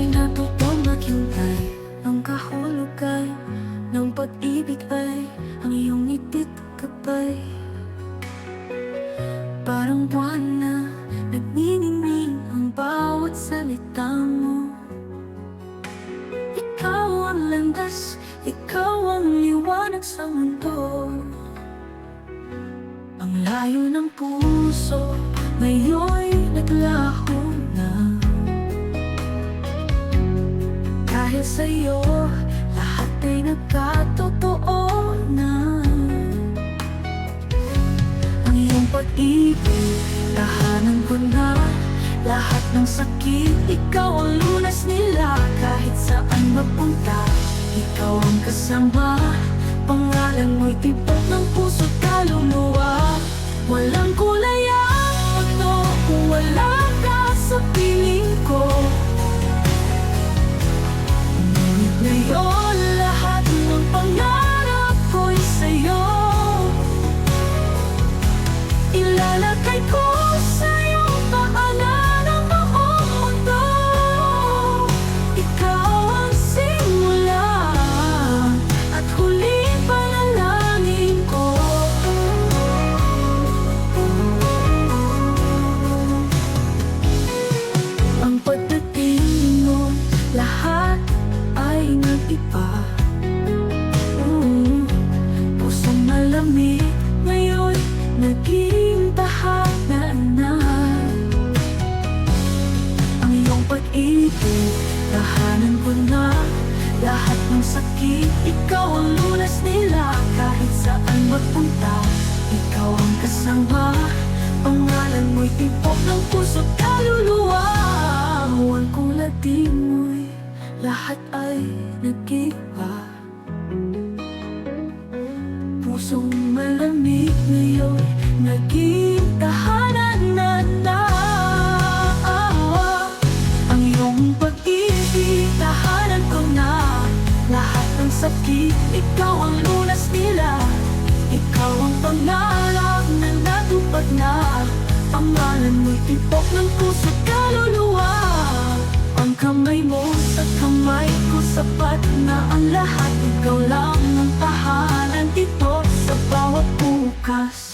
ay natutong maghintay. Ang kahulugan ng pag-ibig ay ang iyong ngiti't gabay. Parang buwan na nagniningning ang bawat salita mo. Ikaw ang landas, ikaw ang liwanag sa mundo. Ang layo ng puso ngayon'y naglaho na. Dahil sa'yo, lahat ay nagkatotoo na. Ang iyong pag-ibig, tahanan ko na. Lahat ng sakit, ikaw ang lunas nila. Kahit saan mapunta, ikaw ang kasama. Pangalan mo'y tibok ng puso't kaluluwa. Walang kulay ang mundo kung wala ka sa piling ko. Ngunit ngayon, lahat ng pangarap ko'y sa'yo. Ilalagay ko sa iyong paanan ang buong mundo. Ikaw ang simula at huling panalangin ko. Ang pagdating mo, lahat ay nag-iba. Pusong malamig ngayon, naging tahanan na. Ang iyong pag-ibig, tahanan ko na. Lahat ng sakit, ikaw ang lunas nila. Kahit saan magpunta, ikaw ang kasama. Pangalan mo'y tibok ng puso't kaluluwa. Huwag kong lating mo'y lahat ay nag-iba. Pusong malamig ngayon, naging tahanan na. Ang iyong pag-ibig, tahanan ko na. Lahat ng sakit, ikaw ang lunas nila. Ikaw ang pangarap na natupad na. Pangalan mo'y tibok ng puso't kaluluwa. Ang kamay mo sa kamay ko, sapat na ang lahat. Ikaw lang ang tahanan dito sa bawat bukas.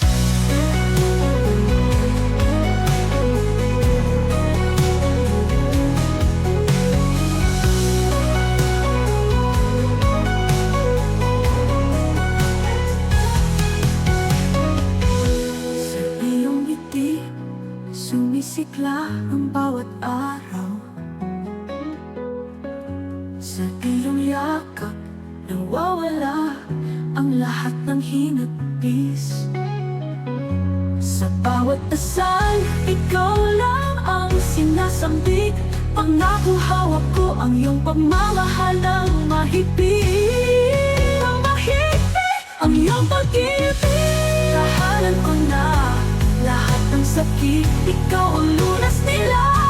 Sa iyong ngiti, sumisikla ang bawat araw. Sa iyong yakap, nawawala ang lahat ng hinagpis. Sa bawat dasal, ikaw lang ang sinasambit. Pangako hawak ko ang iyong pagmamahal ng mahigpit. Ang mahigpit, ang iyong pag-ibig. Tahanan ko na lahat ng sakit, ikaw ang lunas nila.